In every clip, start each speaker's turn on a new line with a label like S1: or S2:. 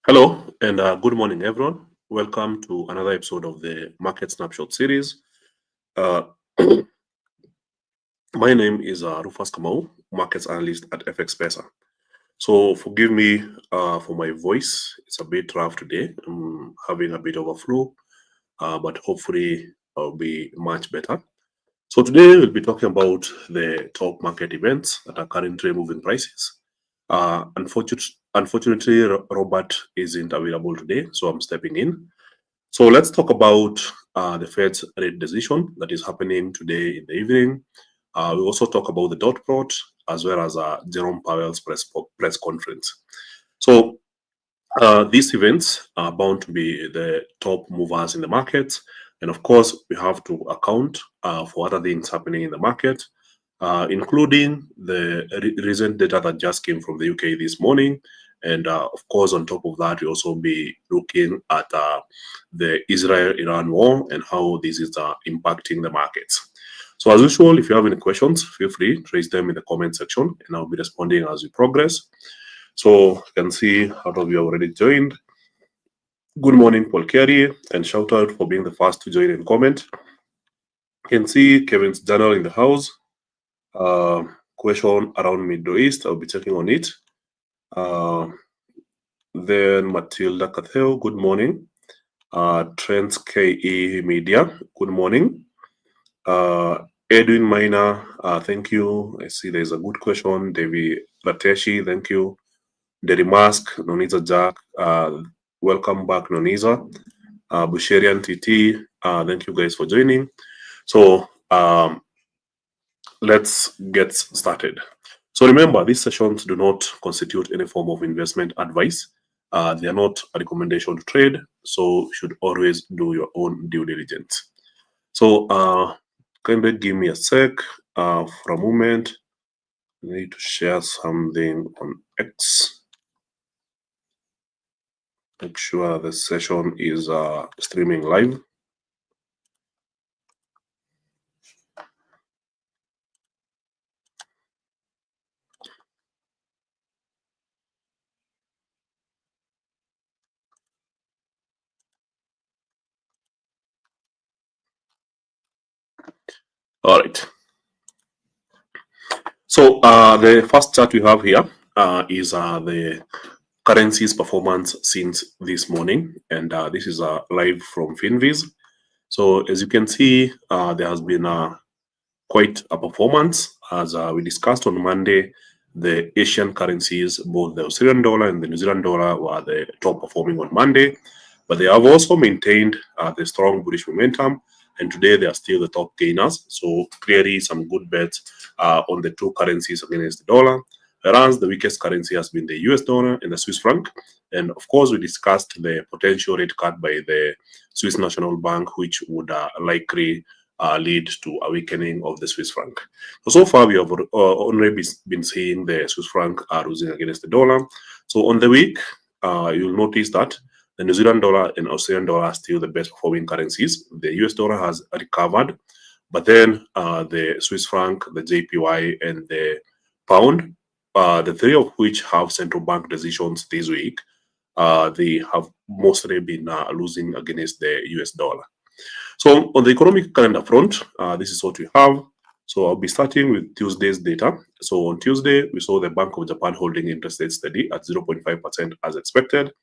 S1: Hello and good morning, everyone. Welcome to another episode of the Market Snapshot series. Uh, my name is Rufus Kamau, Markets Analyst at FX Pesa. So forgive me for my voice. It's a bit rough today. I'm having a bit of a flu, but hopefully I'll be much better. So today we'll be talking about the top market events that are currently moving prices. Unfortunately, Robert isn't available today, so I'm stepping in. So let's talk about the Fed's rate decision that is happening today in the evening. We'll also talk about the dot plot as well as Jerome Powell's press conference. So these events are bound to be the top movers in the market. And of course, we have to account for other things happening in the market, including the recent data that just came from the UK this morning. And of course, on top of that, we also be looking at the Israel-Iran war and how this is impacting the markets. So as usual, if you have any questions, feel free to raise them in the comment section and I'll be responding as we progress. So you can see a lot of you already joined. Good morning, Paul Kerry, and shout out for being the first to join and comment. You can see Kevin's journal in the house. Question around Middle East, I'll be checking on it. Then Matilda Cathel, good morning. Trends KE Media, good morning. Edwin Minor, thank you. I see there's a good question. David Rateshi, thank you. Derry Mask, Noniza Jack, welcome back, Noniza. Busherian TT, thank you guys for joining. So let's get started. So remember, these sessions do not constitute any form of investment advice. They are not a recommendation to trade, so you should always do your own due diligence. So kindly give me a sec for a moment. I need to share something on X. Make sure the session is streaming live. All right. So the first chart we have here is the currency's performance since this morning, and this is live from Finviz. So as you can see, there has been quite a performance. As we discussed on Monday, the Asian currencies, both the Australian dollar and the New Zealand dollar, were the top performing on Monday, but they have also maintained the strong bullish momentum, and today they are still the top gainers. So clearly some good bets on the two currencies against the dollar, whereas the weakest currency has been the US dollar and the Swiss franc. And of course, we discussed the potential rate cut by the Swiss National Bank, which would likely lead to a weakening of the Swiss franc. So far, we have already been seeing the Swiss franc losing against the dollar. So on the week, you'll notice that the New Zealand dollar and Australian dollar are still the best performing currencies. The US dollar has recovered, but then the Swiss franc, the JPY, and the pound, the three of which have central bank decisions this week, they have mostly been losing against the US dollar. So on the economic calendar front, this is what we have. So I'll be starting with Tuesday's data. So on Tuesday, we saw the Bank of Japan holding interest rate steady at 0.5% as expected.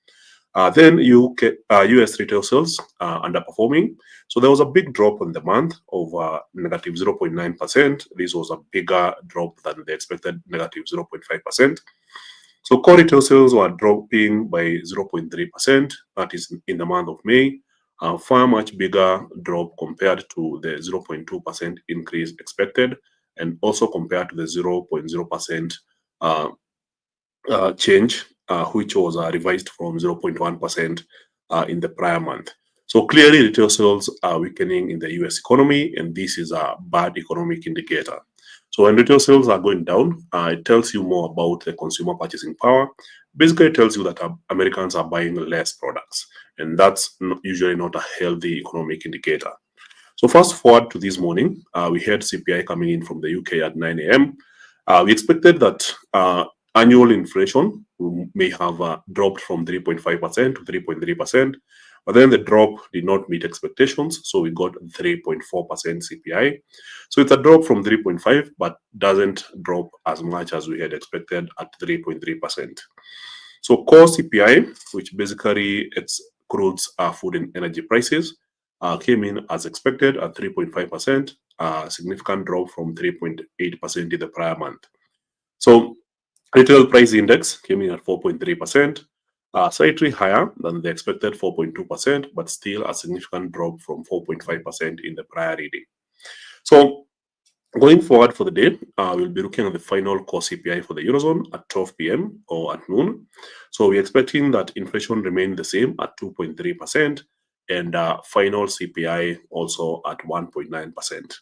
S1: Then US retail sales underperforming. So there was a big drop on the month of negative 0.9%. This was a bigger drop than the expected negative 0.5%. So core retail sales were dropping by 0.3%. That is in the month of May. Far much bigger drop compared to the 0.2% increase expected, and also compared to the 0.0% change, which was revised from 0.1% in the prior month. So clearly, retail sales are weakening in the US economy, and this is a bad economic indicator. So when retail sales are going down, it tells you more about the consumer purchasing power. Basically, it tells you that Americans are buying less products, and that's usually not a healthy economic indicator. So fast forward to this morning, we had CPI coming in from the UK at 9 a.m. We expected that annual inflation may have dropped from 3.5% to 3.3%, but then the drop did not meet expectations, so we got 3.4% CPI. So it's a drop from 3.5, but doesn't drop as much as we had expected at 3.3%. So core CPI, which basically excludes food and energy prices, came in as expected at 3.5%, a significant drop from 3.8% in the prior month. So retail price index came in at 4.3%, slightly higher than the expected 4.2%, but still a significant drop from 4.5% in the prior reading. So going forward for the day, we'll be looking at the final core CPI for the Eurozone at 12 p.m. or at noon. So we're expecting that inflation remain the same at 2.3% and final CPI also at 1.9%.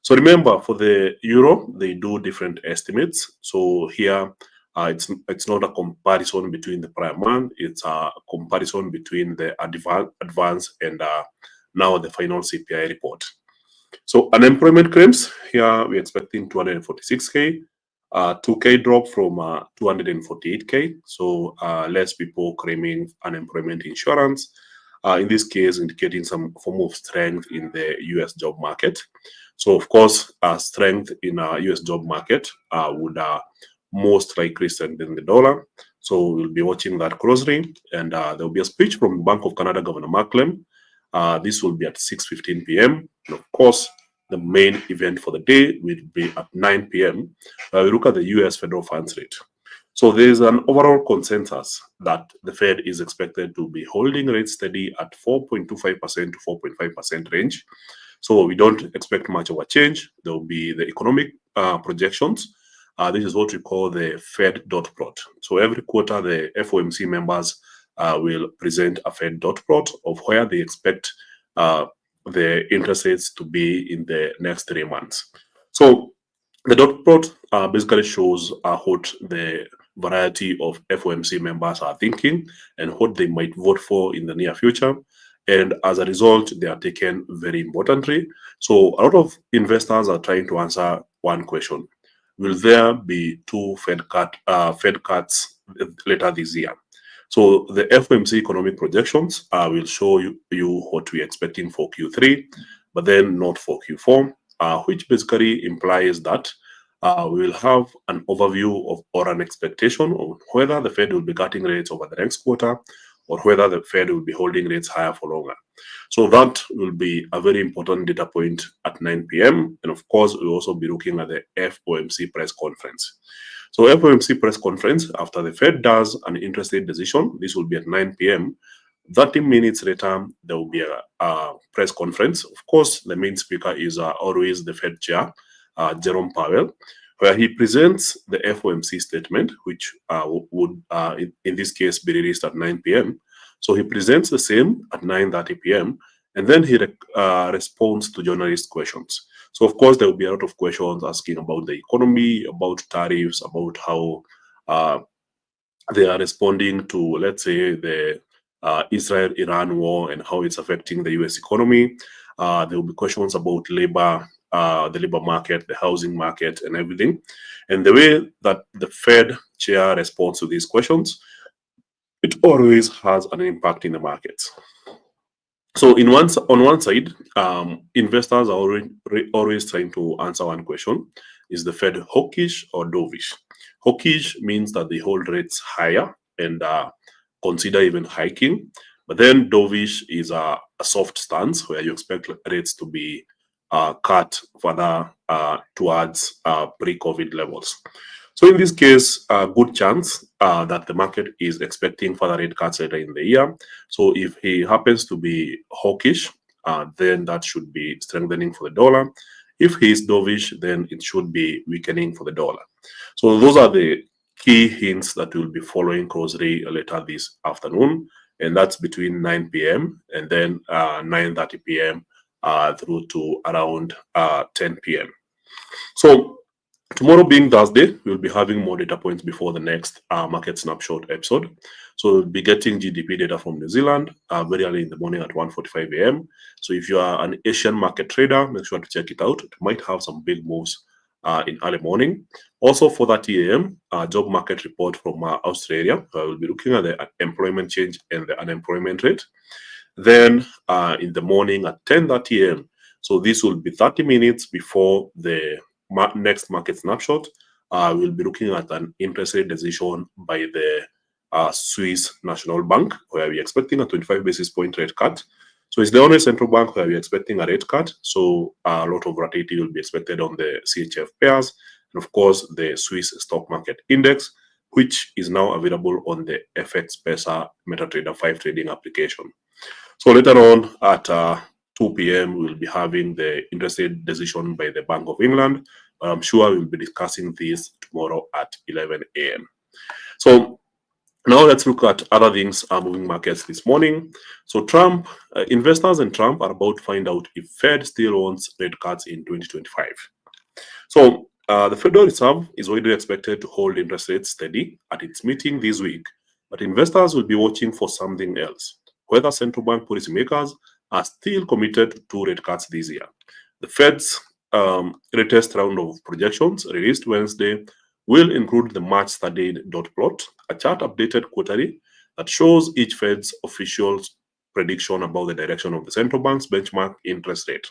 S1: So remember, for the euro, they do different estimates. So here, it's not a comparison between the prior month. It's a comparison between the advance and now the final CPI report. So unemployment claims, here we're expecting 246K, 2K drop from 248K. So less people claiming unemployment insurance. In this case, indicating some form of strength in the US job market. So of course, strength in a US job market would most likely strengthen the dollar. So we'll be watching that closely. And there will be a speech from Bank of Canada Governor Macklem. This will be at 6:15 p.m. And of course, the main event for the day will be at 9 p.m. We look at the US federal funds rate. So there is an overall consensus that the Fed is expected to be holding rates steady at 4.25% to 4.5% range. So we don't expect much of a change. There will be the economic projections. This is what we call the Fed dot plot. So every quarter, the FOMC members will present a Fed dot plot of where they expect the interest rates to be in the next 3 months. So the dot plot basically shows what the variety of FOMC members are thinking and what they might vote for in the near future. And as a result, they are taken very importantly. So a lot of investors are trying to answer one question. Will there be 2 Fed cuts later this year? So the FOMC economic projections will show you what we're expecting for Q3, but then not for Q4, which basically implies that we will have an overview of or an expectation of whether the Fed will be cutting rates over the next quarter or whether the Fed will be holding rates higher for longer. So that will be a very important data point at 9 p.m. And of course, we'll also be looking at the FOMC press conference. So FOMC press conference, after the Fed does an interest rate decision, this will be at 9 p.m. 30 minutes later, there will be a press conference. Of course, the main speaker is always the Fed chair, Jerome Powell, where he presents the FOMC statement, which would, in this case, be released at 9 p.m. So he presents the same at 9:30 p.m. and then he responds to journalist questions. So, of course, there will be a lot of questions asking about the economy, about tariffs, about how they are responding to, let's say, the Israel-Iran war and how it's affecting the US economy. There will be questions about labor, the labor market, the housing market, and everything. And the way that the Fed chair responds to these questions, it always has an impact in the markets. So on one side, investors are always trying to answer one question. Is the Fed hawkish or dovish? Hawkish means that they hold rates higher and consider even hiking. But then dovish is a soft stance where you expect rates to be cut further towards pre-COVID levels. So in this case, a good chance that the market is expecting further rate cuts later in the year. So if he happens to be hawkish, then that should be strengthening for the dollar. If he is dovish, then it should be weakening for the dollar. So those are the key hints that we'll be following closely later this afternoon. And that's between 9 p.m. and then 9:30 p.m. Through to around 10 p.m. So tomorrow being Thursday, we'll be having more data points before the next market snapshot episode. So we'll be getting GDP data from New Zealand very early in the morning at 1:45 a.m. So if you are an Asian market trader, make sure to check it out. It might have some big moves in early morning. Also for 30 a.m., job market report from Australia. We'll be looking at the employment change and the unemployment rate. Then in the morning at 10:30 a.m., so this will be 30 minutes before the next market snapshot, we'll be looking at an interest rate decision by the Swiss National Bank, where we're expecting a 25 basis point rate cut. So it's the only central bank where we're expecting a rate cut. So a lot of volatility will be expected on the CHF pairs, and of course the Swiss stock market index, which is now available on the FX Pesa MetaTrader 5 trading application. So later on at 2 p.m., we'll be having the interest rate decision by the Bank of England. But I'm sure we'll be discussing this tomorrow at 11 a.m. So now let's look at other things moving markets this morning. So investors and Trump are about to find out if Fed still wants rate cuts in 2025. So the Federal Reserve is widely expected to hold interest rates steady at its meeting this week, but investors will be watching for something else, whether central bank policymakers are still committed to 2 rate cuts this year. The Fed's latest round of projections released Wednesday will include the much-studied dot plot, a chart updated quarterly that shows each Fed's official's prediction about the direction of the central bank's benchmark interest rate.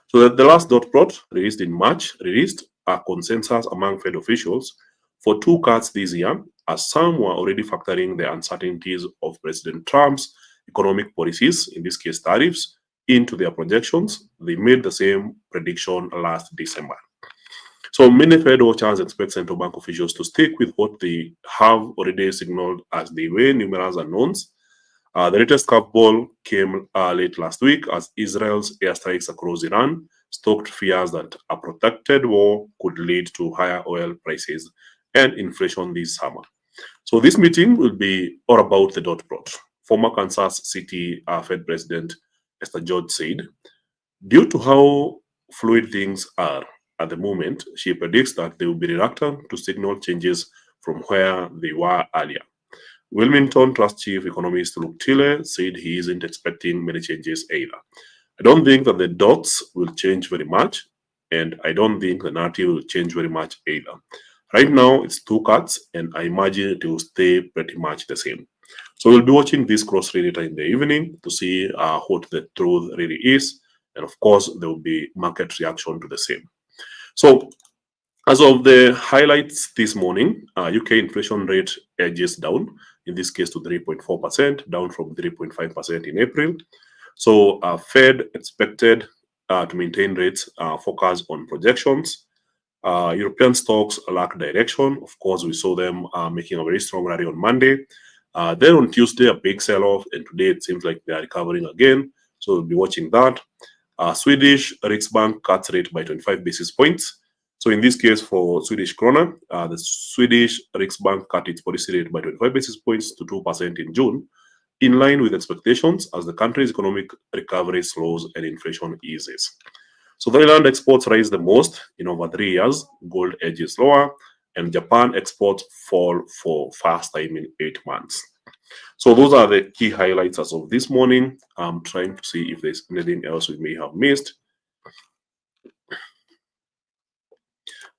S1: So the last dot plot, released in March, released a consensus among Fed officials for 2 cuts this year, as some were already factoring the uncertainties of President Trump's economic policies, in this case tariffs, into their projections. They made the same prediction last December. So many Fed watchers expect central bank officials to stick with what they have already signaled as they weigh numerous unknowns. The latest curveball came late last week as Israel's airstrikes across Iran stoked fears that a protracted war could lead to higher oil prices and inflation this summer. So this meeting will be all about the dot plot. Former Kansas City Fed President Esther George said, due to how fluid things are at the moment, she predicts that they will be reluctant to signal changes from where they were earlier. Wilmington Trust Chief Economist Luke Tilley said he isn't expecting many changes either. I don't think that the dots will change very much, and I don't think the narrative will change very much either. Right now, it's 2 cuts, and I imagine it will stay pretty much the same. So we'll be watching this cross-rate data in the evening to see what the truth really is, and of course, there will be market reaction to the same. So as of the highlights this morning, UK inflation rate edges down, in this case to 3.4%, down from 3.5% in April. So Fed expected to maintain rates focused on projections. European stocks lack direction. Of course, we saw them making a very strong rally on Monday. Then on Tuesday, a big sell-off, and today it seems like they are recovering again. So we'll be watching that. Swedish Riksbank cuts rate by 25 basis points. So in this case, for Swedish krona, the Swedish Riksbank cut its policy rate by 25 basis points to 2% in June, in line with expectations as the country's economic recovery slows and inflation eases. So Thailand exports rise the most in over 3 years, gold edges lower, and Japan exports fall for first time in 8 months. So those are the key highlights as of this morning. I'm trying to see if there's anything else we may have missed.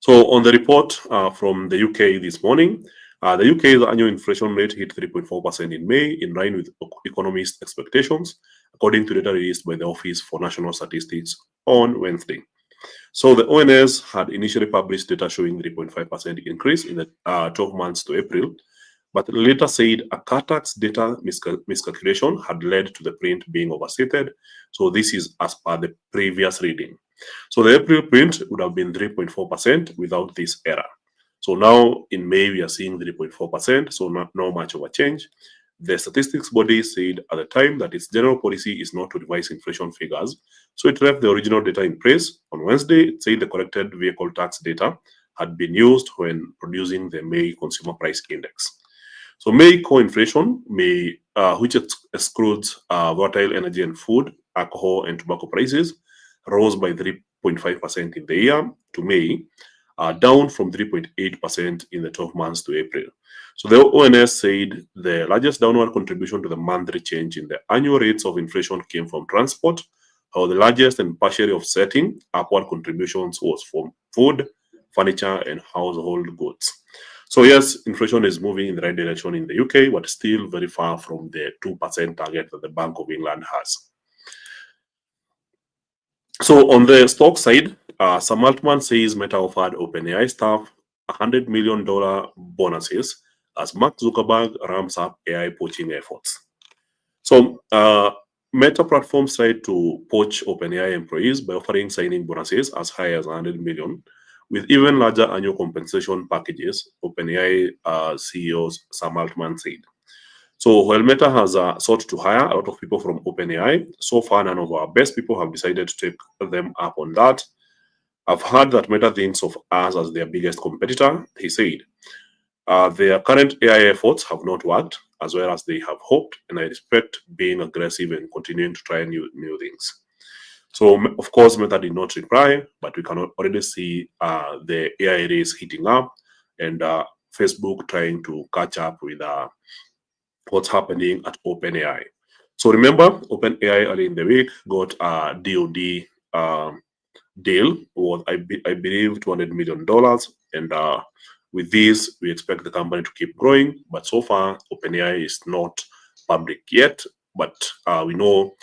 S1: So on the report from the UK this morning, the UK's annual inflation rate hit 3.4% in May, in line with economists' expectations, according to data released by the Office for National Statistics on Wednesday. So the ONS had initially published data showing 3.5% increase in the 12 months to April, but later said a CARTAX data miscalculation had led to the print being overstated. So this is as per the previous reading. So the April print would have been 3.4% without this error. So now in May, we are seeing 3.4%, so not much of a change. The statistics body said at the time that its general policy is not to revise inflation figures, so it left the original data in place. On Wednesday, it said the corrected vehicle tax data had been used when producing the May Consumer Price Index. So May core inflation, which excludes volatile energy and food, alcohol, and tobacco prices, rose by 3.5% in the year to May, down from 3.8% in the 12 months to April. So the ONS said the largest downward contribution to the monthly change in the annual rates of inflation came from transport, while the largest and partially offsetting upward contributions was from food, furniture, and household goods. So yes, inflation is moving in the right direction in the UK, but still very far from the 2% target that the Bank of England has. So on the stock side, Sam Altman says Meta offered OpenAI staff $100 million bonuses as Mark Zuckerberg ramps up AI poaching efforts. So Meta platforms tried to poach OpenAI employees by offering signing bonuses as high as 100 million, with even larger annual compensation packages, OpenAI CEO Sam Altman said. So while Meta has sought to hire a lot of people from OpenAI, so far none of our best people have decided to take them up on that. I've heard that Meta thinks of us as their biggest competitor, he said. Their current AI efforts have not worked as well as they have hoped, and I respect being aggressive and continuing to try new things. So, of course, Meta did not reply, but we can already see the AI race heating up and Facebook trying to catch up with what's happening at OpenAI. So remember, OpenAI early in the week got a DoD deal worth, I believe, $200 million. And with this, we expect the company to keep growing. But so far, OpenAI is not public yet. But we know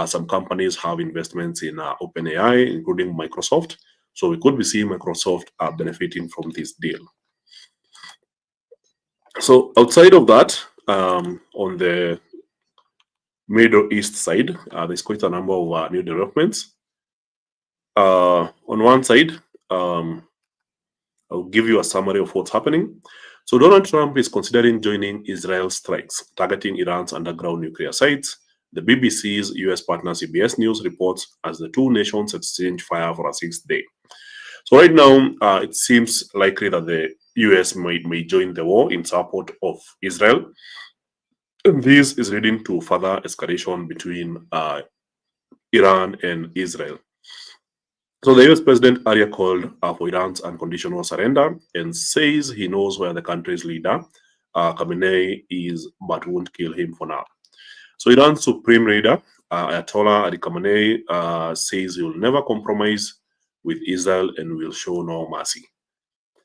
S1: some companies have investments in OpenAI, including Microsoft. So we could be seeing Microsoft benefiting from this deal. So outside of that, on the Middle East side, there's quite a number of new developments. On one side, I'll give you a summary of what's happening. So Donald Trump is considering joining Israel's strikes, targeting Iran's underground nuclear sites. The BBC's US partner CBS News reports as the two nations exchange fire for a sixth day. So right now, it seems likely that the US may join the war in support of Israel. And this is leading to further escalation between Iran and Israel. So the US president earlier called for Iran's unconditional surrender and says he knows where the country's leader, Khamenei, is, but won't kill him for now. So Iran's supreme leader, Ayatollah Ali Khamenei, says he will never compromise with Israel and will show no mercy.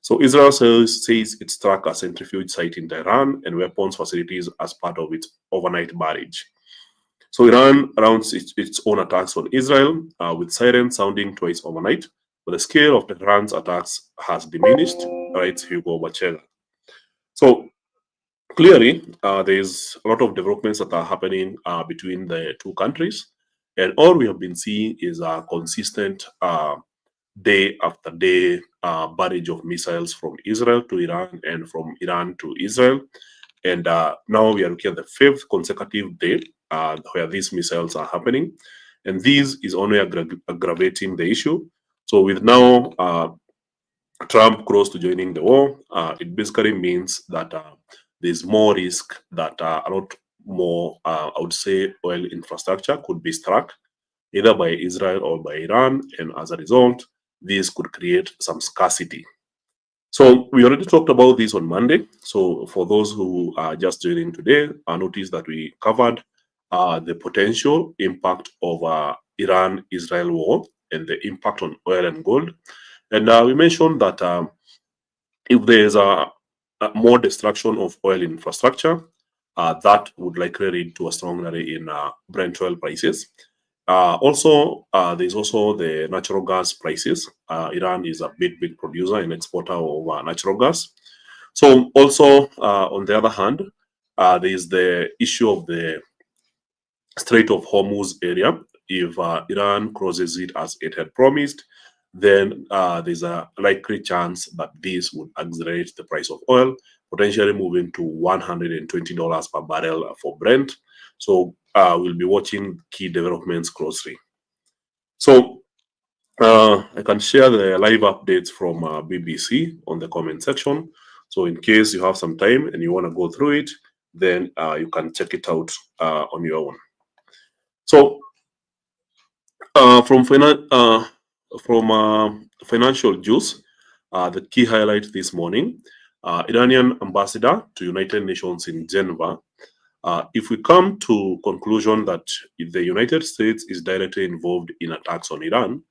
S1: So Israel says it struck a centrifuge site in Tehran and weapons facilities as part of its overnight barrage. So Iran announced its own attacks on Israel, with sirens sounding twice overnight, but the scale of Tehran's attacks has diminished, writes Hugo Bachega. So clearly, there's a lot of developments that are happening between the two countries, and all we have been seeing is a consistent day after day barrage of missiles from Israel to Iran and from Iran to Israel. And now we are looking at the fifth consecutive day where these missiles are happening. And this is only aggravating the issue. So with now Trump close to joining the war, it basically means that there's more risk that a lot more, I would say, oil infrastructure could be struck either by Israel or by Iran. And as a result, this could create some scarcity. So we already talked about this on Monday. So for those who are just joining today, I noticed that we covered the potential impact of Iran-Israel war and the impact on oil and gold. And we mentioned that if there is a more destruction of oil infrastructure, that would likely lead to a strong rally in Brent oil prices. Also, there's also the natural gas prices. Iran is a big producer and exporter of natural gas. So also, on the other hand, there is the issue of the Strait of Hormuz area. If Iran crosses it as it had promised, then there's a likely chance that this would accelerate the price of oil, potentially moving to $120 per barrel for Brent. So we'll be watching key developments closely. So I can share the live updates from BBC on the comment section. So in case you have some time and you want to go through it, then you can check it out on your own. So from financial juice, the key highlight this morning, Iranian ambassador to United Nations in Geneva. If we come to conclusion that if the United States is directly involved in attacks on Iran,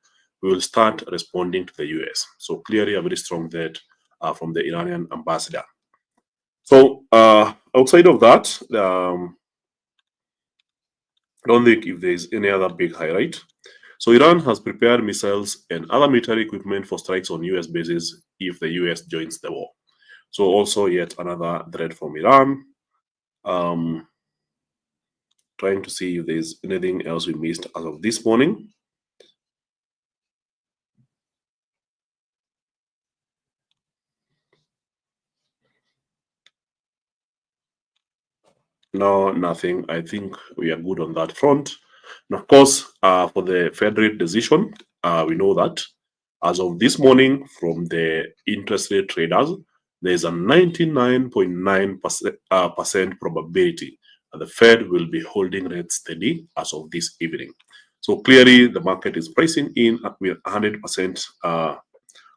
S1: we will start responding to the US. So clearly a very strong threat from the Iranian ambassador. So outside of that, I don't think if there's any other big highlight. So Iran has prepared missiles and other military equipment for strikes on US bases if the US joins the war. So also yet another threat from Iran. Trying to see if there's anything else we missed as of this morning. No, nothing. I think we are good on that front. And of course, for the Fed rate decision, we know that as of this morning from the interest rate traders, there's a 99.9% probability that the Fed will be holding rates steady as of this evening. So clearly, the market is pricing in with 100%,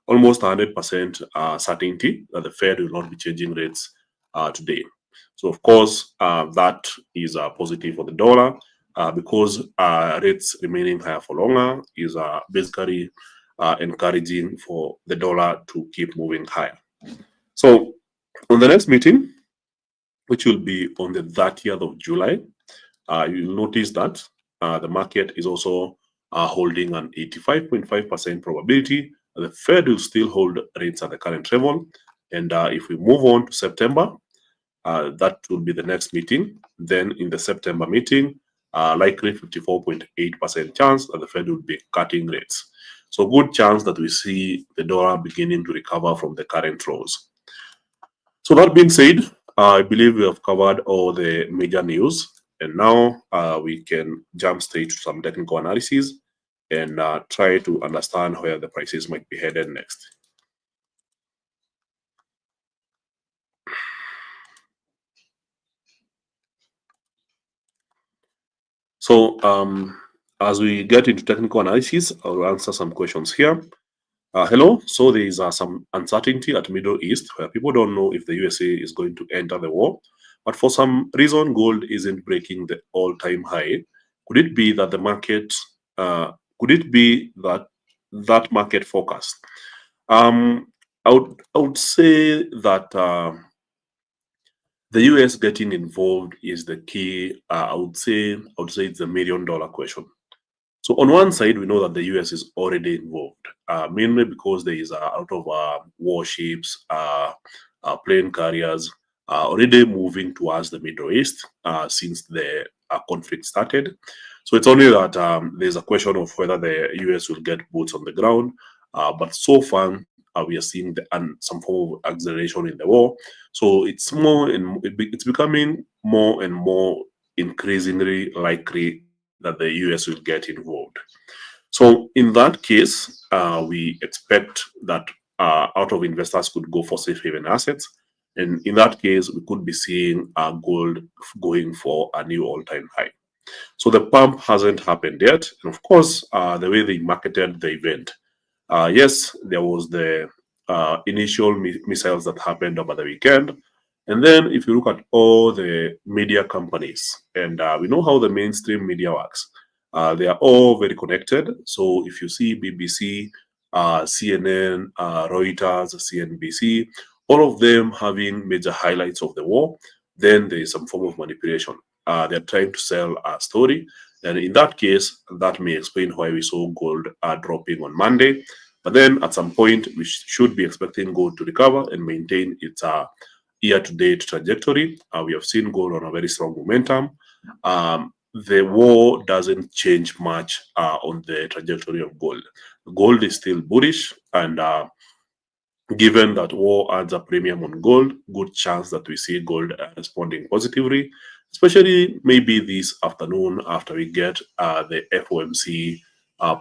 S1: almost 100% certainty that the Fed will not be changing rates today. So of course, that is positive for the dollar because rates remaining higher for longer is basically encouraging for the dollar to keep moving higher. So on the next meeting, which will be on the 30th of July, you'll notice that the market is also holding an 85.5% probability. The Fed will still hold rates at the current level. And if we move on to September, that will be the next meeting. Then in the September meeting, likely 54.8% chance that the Fed will be cutting rates. So good chance that we see the dollar beginning to recover from the current lows. So that being said, I believe we have covered all the major news. And now we can jump straight to some technical analysis and try to understand where the prices might be headed next. So as we get into technical analysis, I'll answer some questions here. Hello. So there is some uncertainty at Middle East where people don't know if the USA is going to enter the war. But for some reason, gold isn't breaking the all-time high. Could it be that the market? Could it be that market forecast? I would say that the US getting involved is the key. I would say it's a $1 million question. So on one side, we know that the US is already involved, mainly because there is a lot of warships, plane carriers already moving towards the Middle East since the conflict started. So it's only that there's a question of whether the US will get boots on the ground. But so far, we are seeing some form of acceleration in the war. So it's it's becoming more and more increasingly likely that the US will get involved. So in that case, we expect that out of investors could go for safe haven assets. And in that case, we could be seeing gold going for a new all-time high. So the pump hasn't happened yet. And of course, the way they marketed the event, yes, there was the initial missiles that happened over the weekend. And then if you look at all the media companies, and we know how the mainstream media works, they are all very connected. So if you see BBC, CNN, Reuters, CNBC, all of them having major highlights of the war, then there is some form of manipulation. They're trying to sell a story. And in that case, that may explain why we saw gold dropping on Monday. But then at some point, we should be expecting gold to recover and maintain its year-to-date trajectory. We have seen gold on a very strong momentum. The war doesn't change much on the trajectory of gold. Gold is still bullish, and given that war adds a premium on gold, good chance that we see gold responding positively, especially maybe this afternoon after we get the FOMC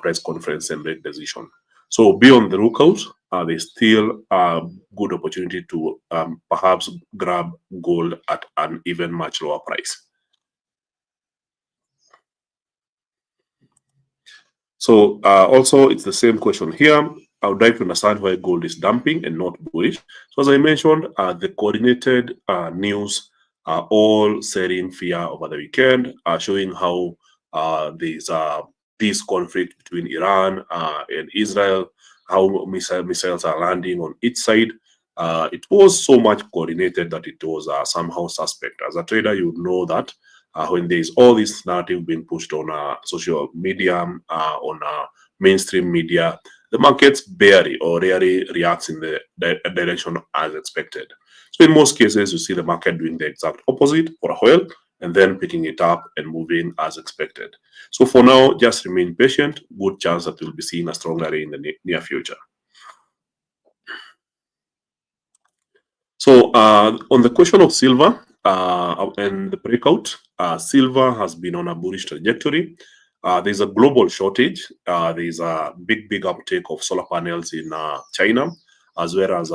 S1: press conference and rate decision. So be on the lookout. There's still a good opportunity to perhaps grab gold at an even much lower price. So also, it's the same question here. I would like to understand why gold is dumping and not bullish. So as I mentioned, the coordinated news are all selling fear over the weekend, showing how there's this conflict between Iran and Israel, how missiles are landing on each side. It was so much coordinated that it was somehow suspect. As a trader, you would know that when there is all this narrative being pushed on social media, on mainstream media, the markets barely or rarely reacts in the direction as expected. So in most cases, you see the market doing the exact opposite for oil and then picking it up and moving as expected. So for now, just remain patient. Good chance that we'll be seeing a strong rally in the near future. So on the question of silver and the breakout, silver has been on a bullish trajectory. There's a global shortage. There's a big uptake of solar panels in China, as well as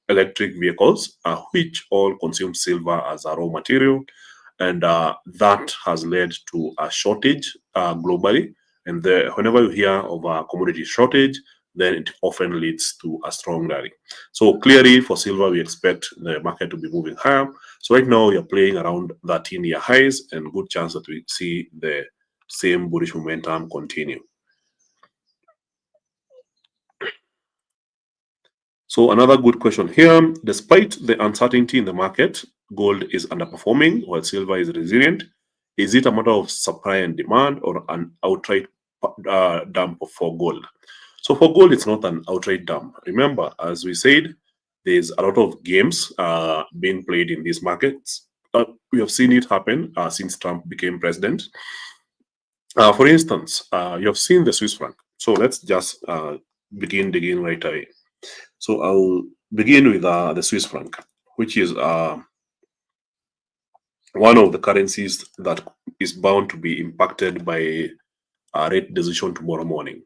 S1: electric vehicles, which all consume silver as a raw material. And that has led to a shortage globally. And whenever you hear of a commodity shortage, then it often leads to a strong rally. So clearly for silver, we expect the market to be moving higher. So right now we are playing around 13-year highs and good chance that we see the same bullish momentum continue. So another good question here, despite the uncertainty in the market, gold is underperforming while silver is resilient. Is it a matter of supply and demand or an outright dump for gold? So for gold, it's not an outright dump. Remember, as we said, there's a lot of games being played in these markets. We have seen it happen since Trump became president. For instance, you have seen the Swiss franc. So let's just begin digging right away. So I'll begin with the Swiss franc, which is one of the currencies that is bound to be impacted by a rate decision tomorrow morning.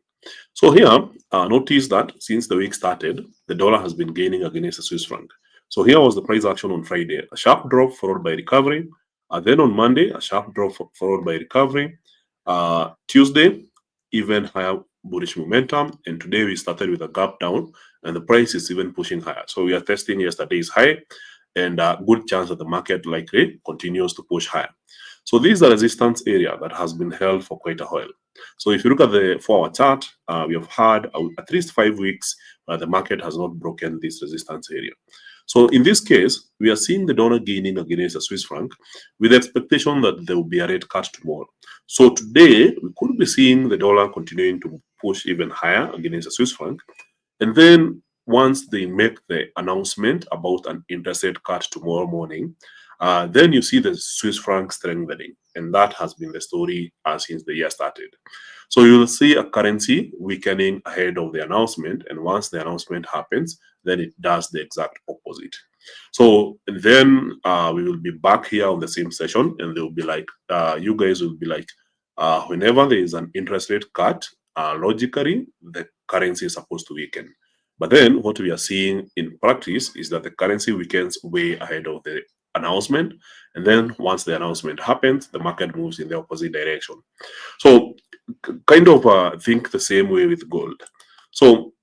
S1: So here, notice that since the week started, the dollar has been gaining against the Swiss franc. So here was the price action on Friday, a sharp drop followed by recovery. Then on Monday, a sharp drop followed by recovery. Tuesday, even higher bullish momentum. And today we started with a gap down and the price is even pushing higher. So we are testing yesterday's high and a good chance that the market likely continues to push higher. So this is a resistance area that has been held for quite a while. So if you look at the 4-hour chart, we have had at least 5 weeks where the market has not broken this resistance area. So in this case, we are seeing the dollar gaining against the Swiss franc with the expectation that there will be a rate cut tomorrow. So today, we could be seeing the dollar continuing to push even higher against the Swiss franc. And then once they make the announcement about an interest rate cut tomorrow morning, then you see the Swiss franc strengthening. And that has been the story since the year started. So you'll see a currency weakening ahead of the announcement. And once the announcement happens, then it does the exact opposite. So then we will be back here on the same session and they'll be like, you guys will be like, whenever there is an interest rate cut, logically, the currency is supposed to weaken. But then what we are seeing in practice is that the currency weakens way ahead of the announcement. And then once the announcement happens, the market moves in the opposite direction. So kind of think the same way with gold. So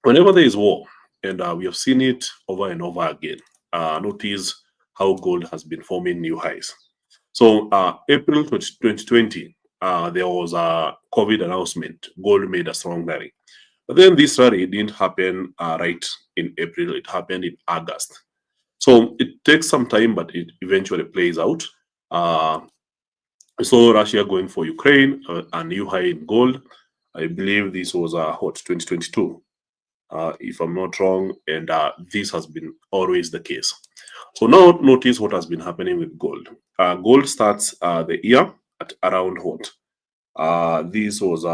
S1: whenever there is war, and we have seen it over and over again, notice how gold has been forming new highs. So April 2020, there was a COVID announcement. Gold made a strong rally. But then this rally didn't happen right in April. It happened in August. So it takes some time, but it eventually plays out. So Russia going for Ukraine, a new high in gold. I believe this was 2022, if I'm not wrong, and this has been always the case. So now notice what has been happening with gold. Gold starts the year at around what? This was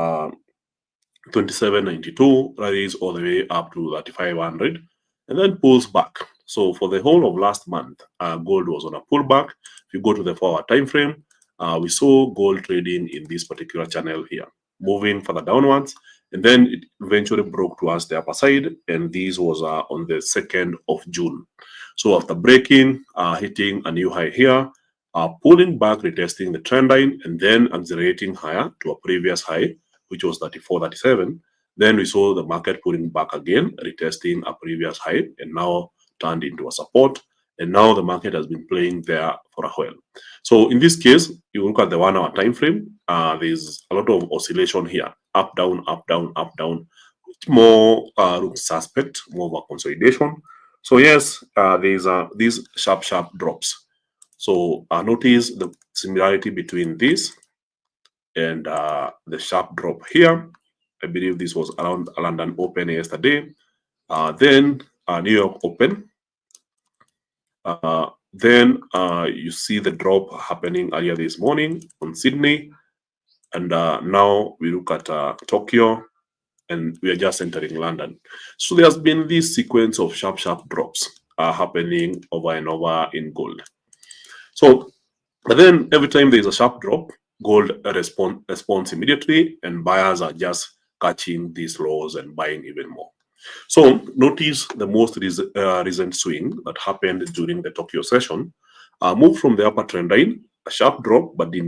S1: 2792, rallies all the way up to 3500, and then pulls back. So for the whole of last month, gold was on a pullback. If you go to the 4-hour time frame, we saw gold trading in this particular channel here, moving further downwards, and then it eventually broke towards the upper side, and this was on the 2nd of June. So after breaking, hitting a new high here, pulling back, retesting the trend line, and then accelerating higher to a previous high, which was 34.37. Then we saw the market pulling back again, retesting a previous high, and now turned into a support. and now the market has been playing there for a while. So in this case, you look at the 1 hour time frame, there's a lot of oscillation here, up, down, up, down, up, down, more looks suspect, more of a consolidation. So yes, there's these sharp drops. So notice the similarity between this and the sharp drop here. I believe this was around London Open yesterday. Then New York Open. Then you see the drop happening earlier this morning on Sydney. And now we look at Tokyo, and we are just entering London. So there's been this sequence of sharp drops happening over and over in gold. So, but then every time there's a sharp drop, gold responds immediately, and buyers are just catching these lows and buying even more. So notice the most recent swing that happened during the Tokyo session moved from the upper trend line, a sharp drop, but did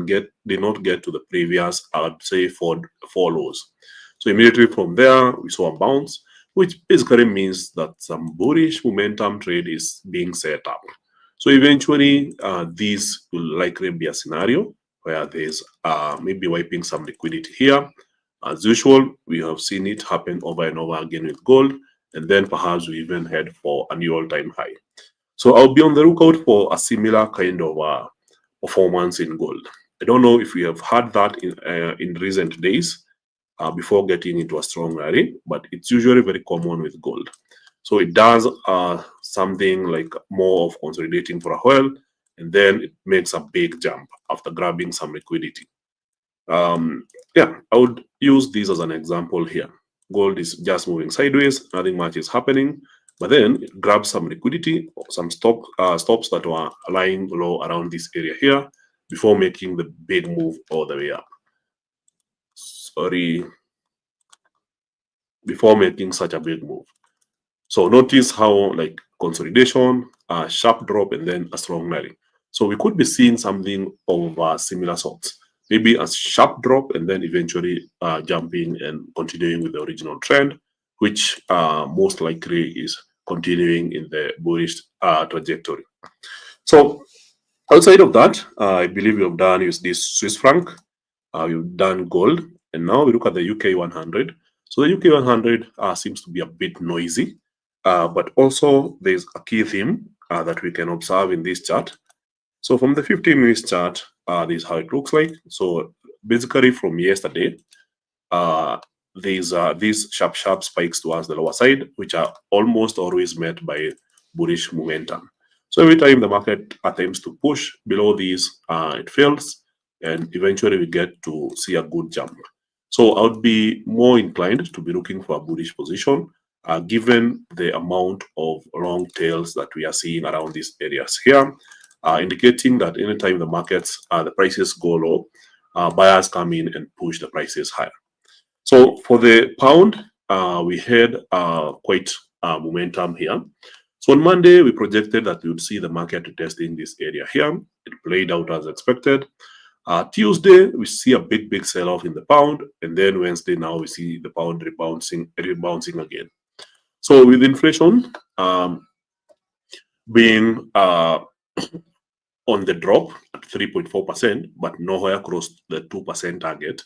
S1: not get to the previous, I would say, four lows. So immediately from there, we saw a bounce, which basically means that some bullish momentum trade is being set up. So eventually, this will likely be a scenario where there's maybe wiping some liquidity here. As usual, we have seen it happen over and over again with gold, and then perhaps we even head for a new all-time high. So I'll be on the lookout for a similar kind of performance in gold. I don't know if we have had that in recent days before getting into a strong rally, but it's usually very common with gold. So it does something like more of consolidating for a while, and then it makes a big jump after grabbing some liquidity. Yeah, I would use this as an example here. Gold is just moving sideways, nothing much is happening, but then it grabs some liquidity, some stops that were lying low around this area here before making the big move all the way up. Sorry, before making such a big move. So notice how like consolidation, a sharp drop, and then a strong rally. So we could be seeing something of similar sorts. Maybe a sharp drop and then eventually jumping and continuing with the original trend, which most likely is continuing in the bullish trajectory. So outside of that, I believe we have done use this Swiss franc, we've done gold, and now we look at the UK 100. So the UK 100 seems to be a bit noisy, but also there's a key theme that we can observe in this chart. So from the 15-minute chart, this is how it looks like. So basically from yesterday, there's these sharp spikes towards the lower side, which are almost always met by bullish momentum. So every time the market attempts to push below these, it fails, and eventually we get to see a good jump. So I would be more inclined to be looking for a bullish position, given the amount of long tails that we are seeing around these areas here. Indicating that anytime the markets, the prices go low, buyers come in and push the prices higher. So for the pound, we had quite momentum here. So on Monday, we projected that we would see the market testing this area here. It played out as expected. Tuesday, we see a big sell-off in the pound, and then Wednesday now we see the pound rebounding again. So with inflation being on the drop at 3.4%, but nowhere close the 2% target,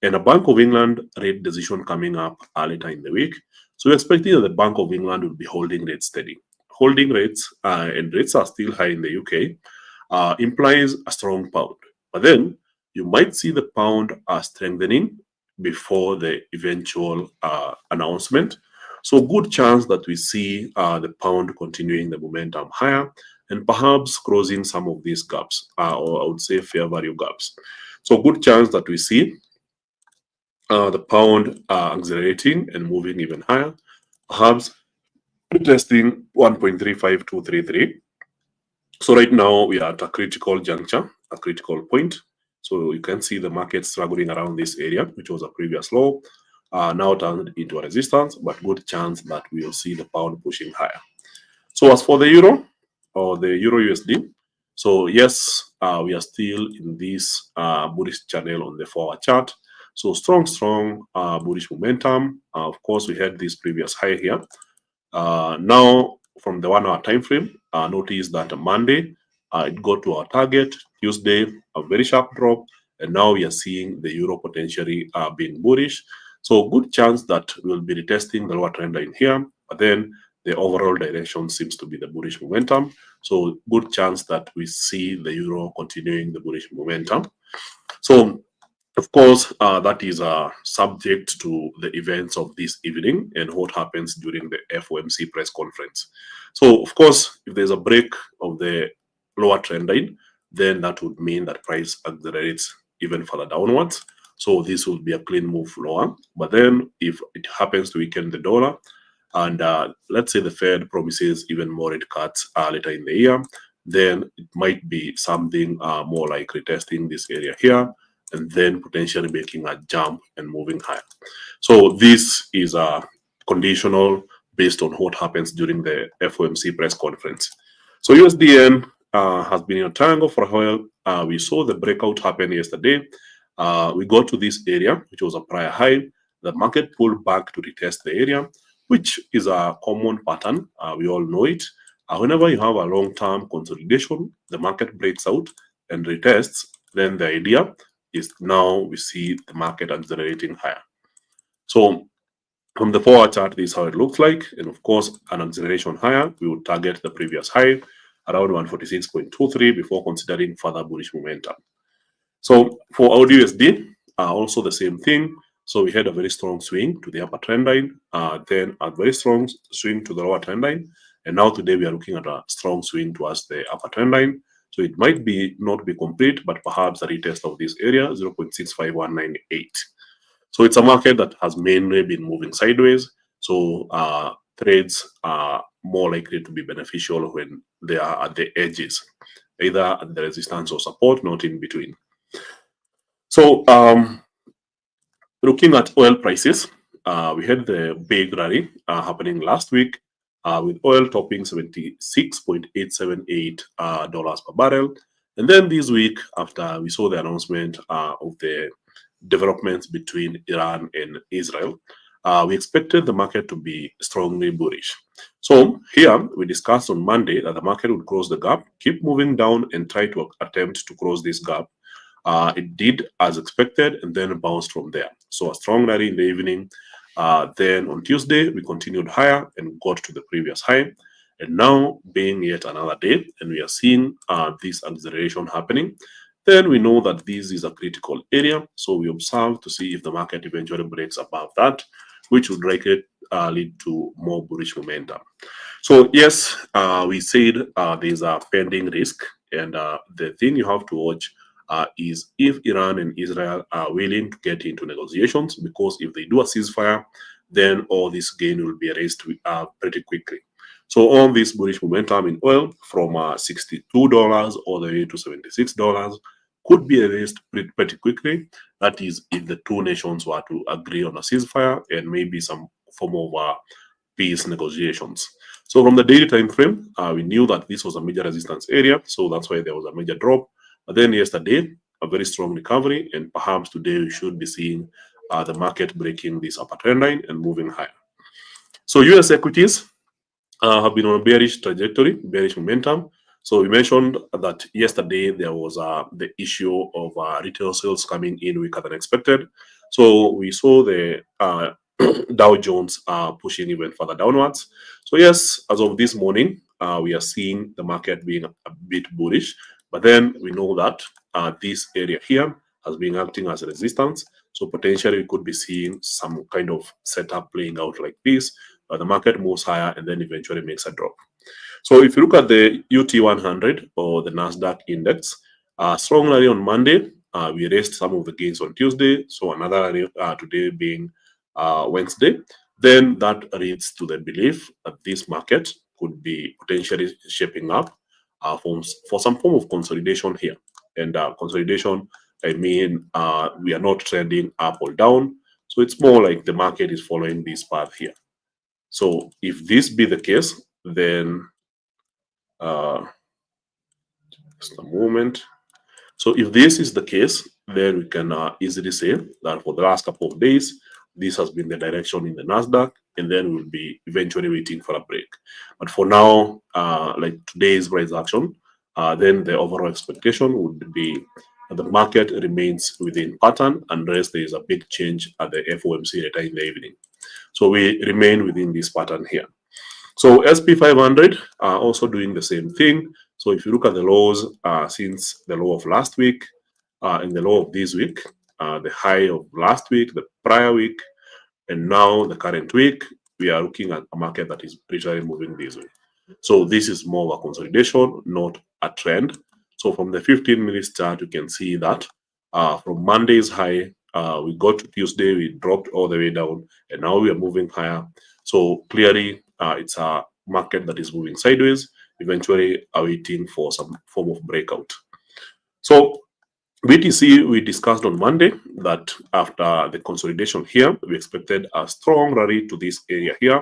S1: and a Bank of England rate decision coming up later in the week. So we're expecting that the Bank of England will be holding rates steady. Holding rates, and rates are still high in the UK, implies a strong pound. But then you might see the pound strengthening before the eventual announcement. So good chance that we see the pound continuing the momentum higher and perhaps closing some of these gaps, or I would say fair value gaps. So good chance that we see the pound accelerating and moving even higher, perhaps testing 1.35233. So right now we are at a critical juncture, a critical point. So you can see the market struggling around this area, which was a previous low, now turned into a resistance, but good chance that we will see the pound pushing higher. So as for the euro or the euro USD, so yes, we are still in this bullish channel on the 4-hour chart. So strong bullish momentum. Of course, we had this previous high here. Now from the 1 hour time frame, notice that Monday it got to our target, Tuesday a very sharp drop, and now we are seeing the euro potentially being bullish. So good chance that we'll be retesting the lower trend line here, but then the overall direction seems to be the bullish momentum. So good chance that we see the euro continuing the bullish momentum. So of course, that is subject to the events of this evening and what happens during the FOMC press conference. So, of course, if there's a break of the lower trend line, then that would mean that price accelerates even further downwards. So this will be a clean move lower. But then if it happens to weaken the dollar, and let's say the Fed promises even more rate cuts later in the year, then it might be something more like retesting this area here, and then potentially making a jump and moving higher. So this is conditional based on what happens during the FOMC press conference. So USDN has been in a triangle for a while. We saw the breakout happen yesterday. We got to this area, which was a prior high. The market pulled back to retest the area, which is a common pattern. We all know it. Whenever you have a long-term consolidation, the market breaks out and retests, then the idea is now we see the market accelerating higher. So from the 4-hour chart, this is how it looks like. And of course, an acceleration higher, we would target the previous high around 146.23 before considering further bullish momentum. So for AUD/USD, also the same thing. So we had a very strong swing to the upper trend line, then a very strong swing to the lower trend line. And now today we are looking at a strong swing towards the upper trend line. So it might be not be complete, but perhaps a retest of this area, 0.65198. So it's a market that has mainly been moving sideways. So trades are more likely to be beneficial when they are at the edges, either at the resistance or support, not in between. So looking at oil prices, we had the big rally happening last week with oil topping $76.878 per barrel. And then this week, after we saw the announcement of the developments between Iran and Israel, we expected the market to be strongly bullish. So here we discussed on Monday that the market would close the gap, keep moving down and try to attempt to close this gap. It did as expected and then bounced from there. So a strong rally in the evening. Then on Tuesday, we continued higher and got to the previous high. And now being yet another day, and we are seeing this acceleration happening, then we know that this is a critical area. So we observe to see if the market eventually breaks above that, which would likely lead to more bullish momentum. So yes, we said there's a pending risk, and the thing you have to watch is if Iran and Israel are willing to get into negotiations, because if they do a ceasefire, then all this gain will be erased pretty quickly. So all this bullish momentum in oil from $62 all the way to $76 could be erased pretty quickly. That is, if the two nations were to agree on a ceasefire and maybe some form of peace negotiations. So from the daily time frame, we knew that this was a major resistance area, so that's why there was a major drop. But then yesterday, a very strong recovery, and perhaps today we should be seeing the market breaking this upper trend line and moving higher. So US equities have been on a bearish trajectory, bearish momentum. So we mentioned that yesterday there was the issue of retail sales coming in weaker than expected. So we saw the Dow Jones pushing even further downwards. So yes, as of this morning, we are seeing the market being a bit bullish. But then we know that this area here has been acting as a resistance. So potentially we could be seeing some kind of setup playing out like this. The market moves higher and then eventually makes a drop. So if you look at the UT 100 or the NASDAQ index, strong rally on Monday. We erased some of the gains on Tuesday. So another rally today being Wednesday. Then that leads to the belief that this market could be potentially shaping up for some form of consolidation here. And consolidation, I mean, we are not trending up or down. So it's more like the market is following this path here. So if this be the case, then just a moment. So if this is the case, then we can easily say that for the last couple of days, this has been the direction in the Nasdaq, and then we'll be eventually waiting for a break. But for now, like today's price action, then the overall expectation would be that the market remains within pattern unless there is a big change at the FOMC later in the evening. So we remain within this pattern here. So SP500 are also doing the same thing. So if you look at the lows since the low of last week and the low of this week, the high of last week, the prior week, and now the current week, we are looking at a market that is literally moving this way. So this is more of a consolidation, not a trend. So from the 15-minute chart, you can see that from Monday's high, we got to Tuesday, we dropped all the way down, and now we are moving higher. So clearly, it's a market that is moving sideways, eventually awaiting for some form of breakout. So BTC, we discussed on Monday that after the consolidation here, we expected a strong rally to this area here.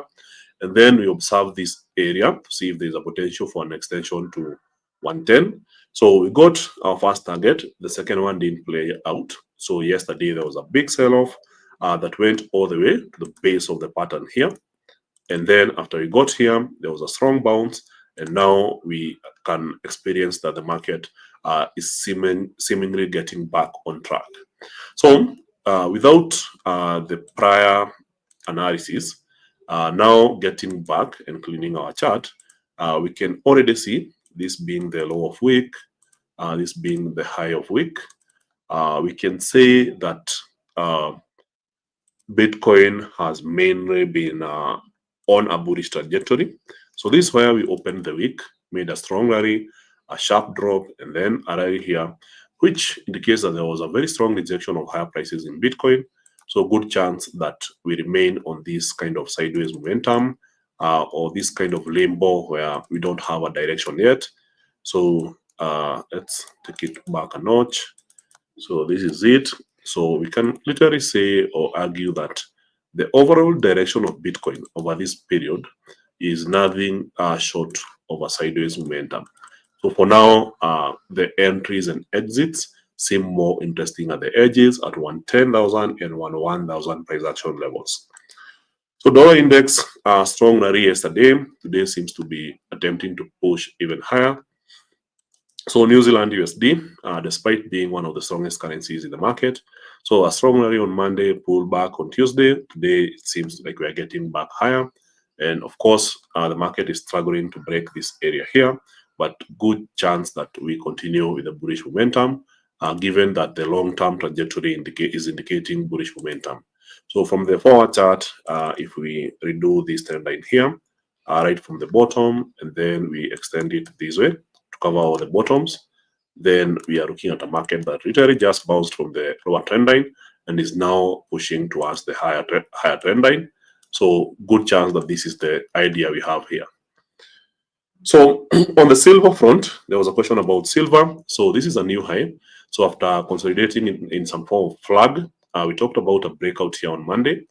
S1: And then we observed this area to see if there's a potential for an extension to 110. So we got our first target. The second one didn't play out. So yesterday there was a big sell-off that went all the way to the base of the pattern here. And then after we got here, there was a strong bounce. And now we can experience that the market is seemingly getting back on track. So without the prior analysis, now getting back and cleaning our chart, we can already see this being the low of week, this being the high of week. We can say that Bitcoin has mainly been on a bullish trajectory. So this is where we opened the week, made a strong rally, a sharp drop, and then a rally here, which indicates that there was a very strong rejection of higher prices in Bitcoin. So good chance that we remain on this kind of sideways momentum or this kind of limbo where we don't have a direction yet. So let's take it back a notch. So this is it. So we can literally say or argue that the overall direction of Bitcoin over this period is nothing short of a sideways momentum. So for now, the entries and exits seem more interesting at the edges at 110,000 and 101,000 price action levels. So dollar index, strong rally yesterday. Today seems to be attempting to push even higher. So New Zealand USD, despite being one of the strongest currencies in the market, so a strong rally on Monday, pulled back on Tuesday. Today it seems like we are getting back higher. And of course, the market is struggling to break this area here, but good chance that we continue with the bullish momentum, given that the long-term trajectory is indicating bullish momentum. So from the forward chart, if we redo this trend line here, right from the bottom, and then we extend it this way to cover all the bottoms, then we are looking at a market that literally just bounced from the lower trend line and is now pushing towards the higher trend line. So good chance that this is the idea we have here. So on the silver front, there was a question about silver. So this is a new high. So after consolidating in some form of flag, we talked about a breakout here on Monday.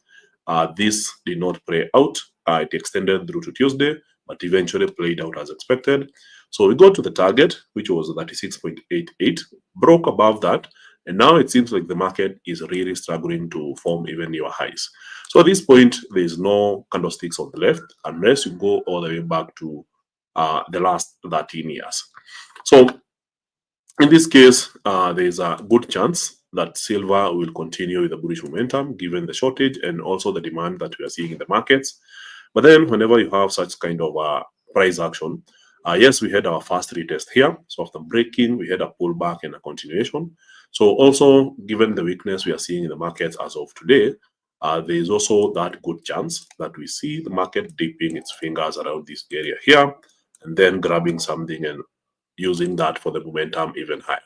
S1: This did not play out. It extended through to Tuesday, but eventually played out as expected. So we got to the target, which was 36.88, broke above that, and now it seems like the market is really struggling to form even newer highs. So at this point, there is no candlesticks on the left unless you go all the way back to the last 13 years. So in this case, there is a good chance that silver will continue with the bullish momentum given the shortage and also the demand that we are seeing in the markets. But then whenever you have such kind of price action, yes, we had our first retest here. So after breaking, we had a pullback and a continuation. So also, given the weakness we are seeing in the markets as of today, there is also that good chance that we see the market dipping its fingers around this area here and then grabbing something and using that for the momentum even higher.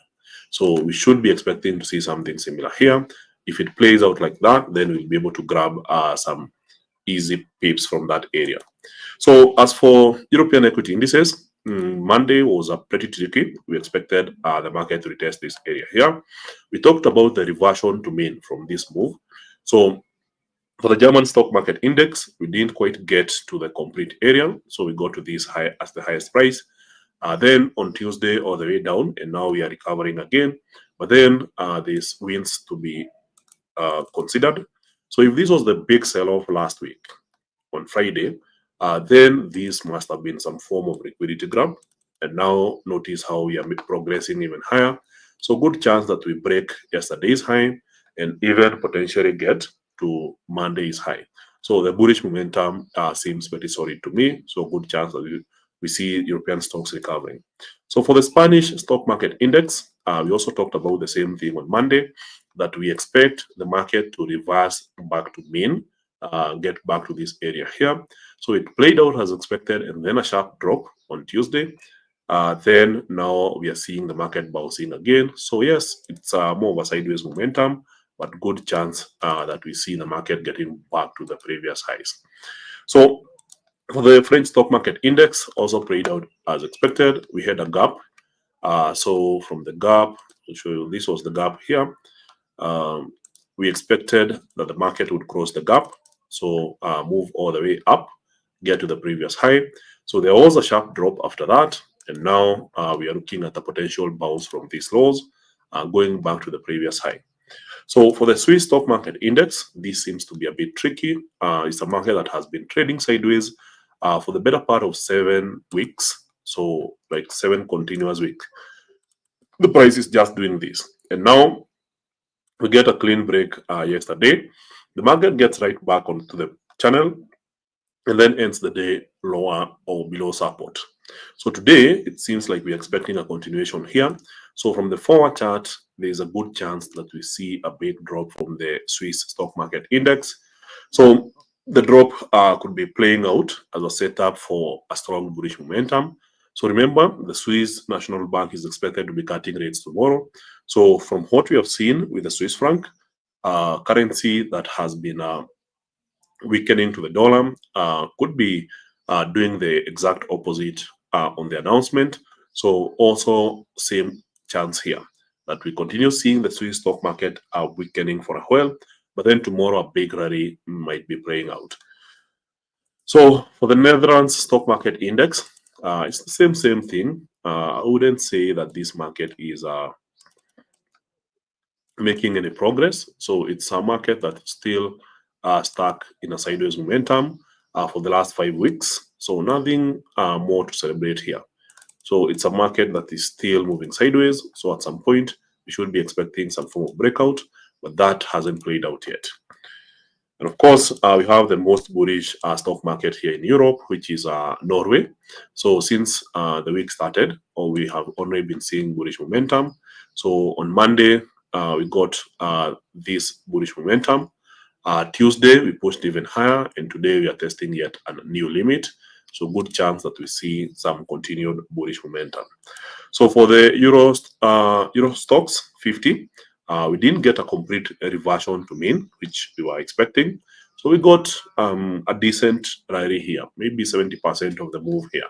S1: So we should be expecting to see something similar here. If it plays out like that, then we'll be able to grab some easy pips from that area. So as for European equity indices, Monday was pretty tricky. We expected the market to retest this area here. We talked about the reversion to mean from this move. So for the German stock market index, we didn't quite get to the complete area. So we got to this high as the highest price. Then on Tuesday, all the way down, and now we are recovering again. But then these wins to be considered. So if this was the big sell-off last week on Friday, then this must have been some form of liquidity grab. And now notice how we are progressing even higher. So good chance that we break yesterday's high and even potentially get to Monday's high. So the bullish momentum seems very solid to me. So good chance that we see European stocks recovering. So for the Spanish stock market index, we also talked about the same thing on Monday, that we expect the market to reverse back to mean, get back to this area here. So it played out as expected, and then a sharp drop on Tuesday. Then now we are seeing the market bouncing again. So yes, it's more of a sideways momentum, but good chance that we see the market getting back to the previous highs. So for the French stock market index, also played out as expected. We had a gap. So from the gap, I'll show you, this was the gap here. We expected that the market would cross the gap, so move all the way up, get to the previous high. So there was a sharp drop after that, and now we are looking at a potential bounce from these lows, going back to the previous high. So for the Swiss stock market index, this seems to be a bit tricky. It's a market that has been trading sideways for the better part of 7 weeks, so like 7 continuous weeks. The price is just doing this, and now we get a clean break yesterday. The market gets right back onto the channel and then ends the day lower or below support. So today, it seems like we're expecting a continuation here. So from the forward chart, there's a good chance that we see a big drop from the Swiss stock market index. So the drop could be playing out as a setup for a strong bullish momentum. So remember, the Swiss National Bank is expected to be cutting rates tomorrow. So from what we have seen with the Swiss franc, currency that has been weakening to the dollar, could be doing the exact opposite on the announcement. So also same chance here that we continue seeing the Swiss stock market weakening for a while, but then tomorrow a big rally might be playing out. So for the Netherlands stock market index, it's the same thing. I wouldn't say that this market is making any progress. So it's a market that's still stuck in a sideways momentum for the last 5 weeks. So nothing more to celebrate here. So it's a market that is still moving sideways. So at some point, we should be expecting some form of breakout, but that hasn't played out yet. And of course, we have the most bullish stock market here in Europe, which is Norway. So since the week started, we have already been seeing bullish momentum. So on Monday, we got this bullish momentum. Tuesday, we pushed even higher, and today we are testing yet a new limit. So good chance that we see some continued bullish momentum. So for the Euro Stocks 50, we didn't get a complete reversion to mean, which we were expecting. So we got a decent rally here, maybe 70% of the move here.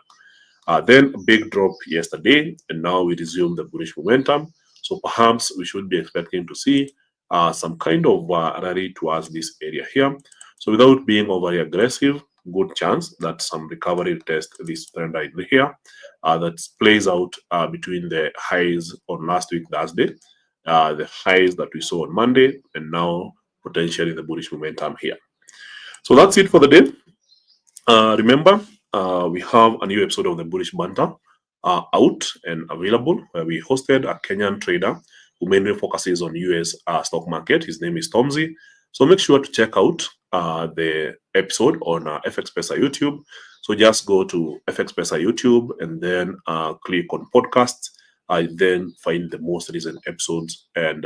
S1: Then a big drop yesterday, and now we resume the bullish momentum. So perhaps we should be expecting to see some kind of rally towards this area here. So without being overly aggressive, good chance that some recovery test this trend right here that plays out between the highs on last week Thursday, the highs that we saw on Monday, and now potentially the bullish momentum here. So that's it for the day. Remember, we have a new episode of the Bullish Banter out and available, where we hosted a Kenyan trader who mainly focuses on US stock market. His name is Tomzi. So make sure to check out the episode on FX Pesa YouTube. So just go to FX Pesa YouTube and then click on podcasts. Then find the most recent episodes, and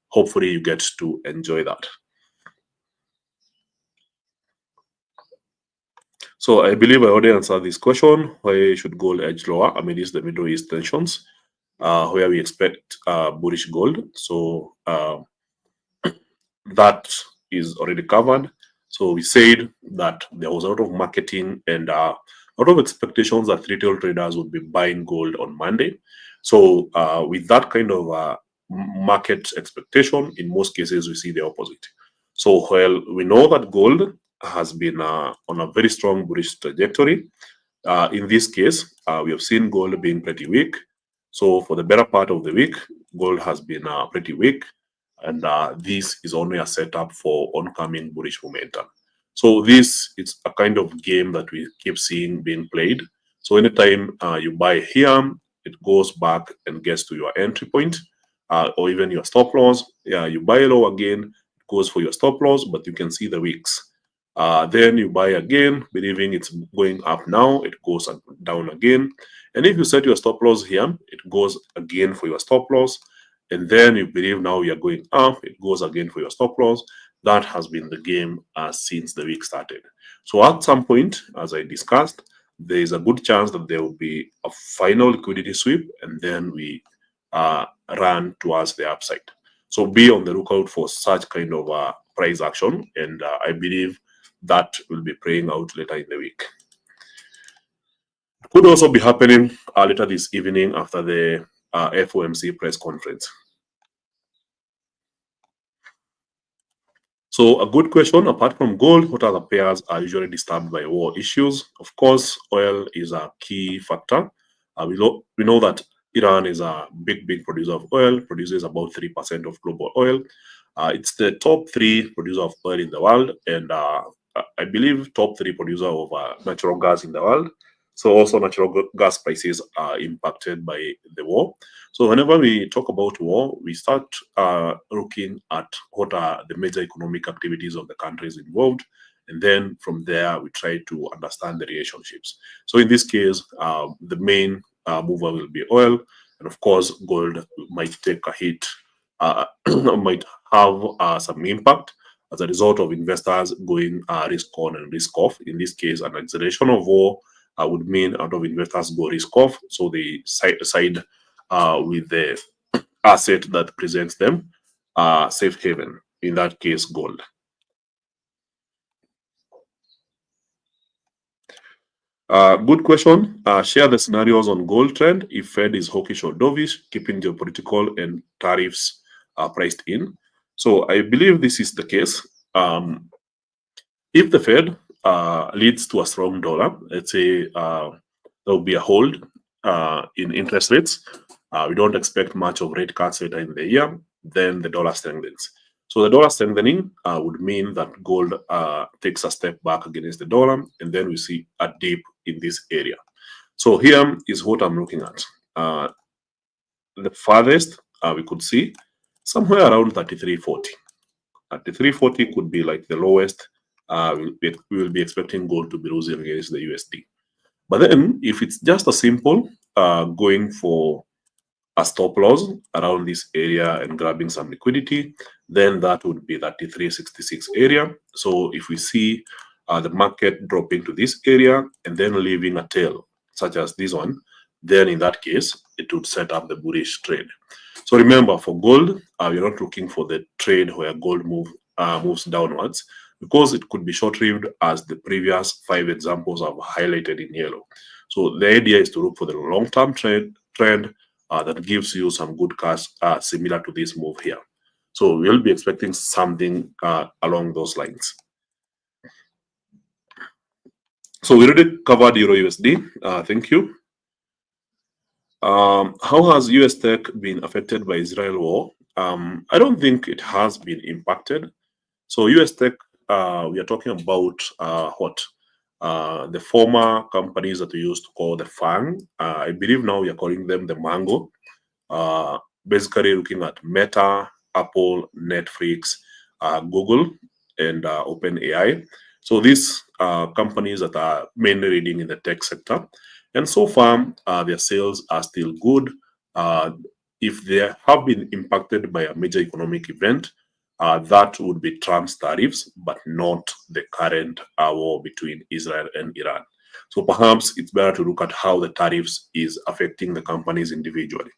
S1: hopefully you get to enjoy that. So I believe I already answered this question: why should gold edge lower amidst the Middle East tensions, where we expect bullish gold? So that is already covered. So we said that there was a lot of marketing and a lot of expectations that retail traders would be buying gold on Monday. So with that kind of market expectation, in most cases, we see the opposite. So while we know that gold has been on a very strong bullish trajectory, in this case, we have seen gold being pretty weak. So for the better part of the week, gold has been pretty weak. and this is only a setup for oncoming bullish momentum. So this is a kind of game that we keep seeing being played. So anytime you buy here, it goes back and gets to your entry point, or even your stop loss. Yeah, you buy low again, it goes for your stop loss, but you can see the wicks. Then you buy again, believing it's going up now, it goes down again. And if you set your stop loss here, it goes again for your stop loss. And then you believe now you're going up, it goes again for your stop loss. That has been the game since the week started. So at some point, as I discussed, there is a good chance that there will be a final liquidity sweep, and then we run towards the upside. So be on the lookout for such kind of price action, and I believe that will be playing out later in the week. Could also be happening later this evening after the FOMC press conference. So a good question, apart from gold, what other pairs are usually disturbed by war issues? Of course, oil is a key factor. We know that Iran is a big producer of oil, produces about 3% of global oil. It's the top 3 producer of oil in the world, and I believe top 3 producer of natural gas in the world. So also natural gas prices are impacted by the war. So whenever we talk about war, we start looking at what are the major economic activities of the countries involved. And then from there, we try to understand the relationships. So in this case, the main mover will be oil. And of course, gold might take a hit, might have some impact as a result of investors going risk on and risk off. In this case, an acceleration of war would mean a lot of investors go risk off. So they side with the asset that presents them safe haven, in that case, gold. Good question. Share the scenarios on gold trend if Fed is hawkish or dovish, keeping geopolitical and tariffs priced in. So I believe this is the case. If the Fed leads to a strong dollar, let's say there will be a hold in interest rates. We don't expect much of rate cuts later in the year, then the dollar strengthens. So the dollar strengthening would mean that gold takes a step back against the dollar, and then we see a dip in this area. So here is what I'm looking at. The farthest we could see somewhere around 33.40. 33.40 could be like the lowest. We will be expecting gold to be losing against the USD. But then if it's just a simple going for a stop loss around this area and grabbing some liquidity, then that would be 33.66 area. So if we see the market dropping to this area and then leaving a tail such as this one, then in that case, it would set up the bullish trade. So remember, for gold, you're not looking for the trade where gold moves downwards, because it could be short-lived, as the previous 5 examples I've highlighted in yellow. So the idea is to look for the long-term trend that gives you some good cash similar to this move here. So we'll be expecting something along those lines. So we already covered Euro USD. Thank you. How has US tech been affected by Israel war? I don't think it has been impacted. So US tech, we are talking about the former companies that we used to call the FANG. I believe now we are calling them the Mango. Basically looking at Meta, Apple, Netflix, Google, and OpenAI. So these companies that are mainly leading in the tech sector. And so far, their sales are still good. If they have been impacted by a major economic event, that would be Trump's tariffs, but not the current war between Israel and Iran. So perhaps it's better to look at how the tariffs is affecting the companies individually.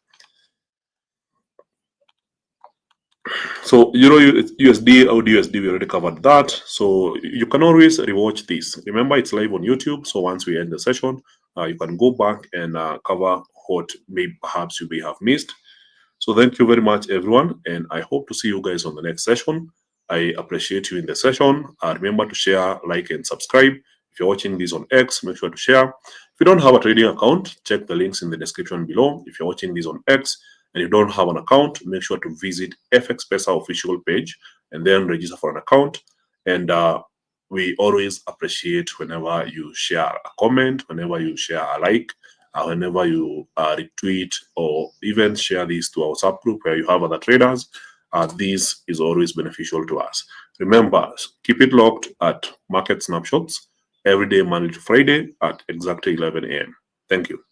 S1: So Euro USD, AUD USD, we already covered that. So you can always rewatch this. Remember, it's live on YouTube. So once we end the session, you can go back and cover what perhaps you may have missed. So thank you very much, everyone, and I hope to see you guys on the next session. I appreciate you in the session. Remember to share, like, and subscribe. If you're watching this on X, make sure to share. If you don't have a trading account, check the links in the description below. If you're watching this on X and you don't have an account, make sure to visit FX Pesa official page and then register for an account. And we always appreciate whenever you share a comment, whenever you share a like, whenever you retweet or even share this to our WhatsApp group where you have other traders. This is always beneficial to us. Remember, keep it locked at Market Snapshots every day, Monday to Friday at exactly 11 a.m. Thank you.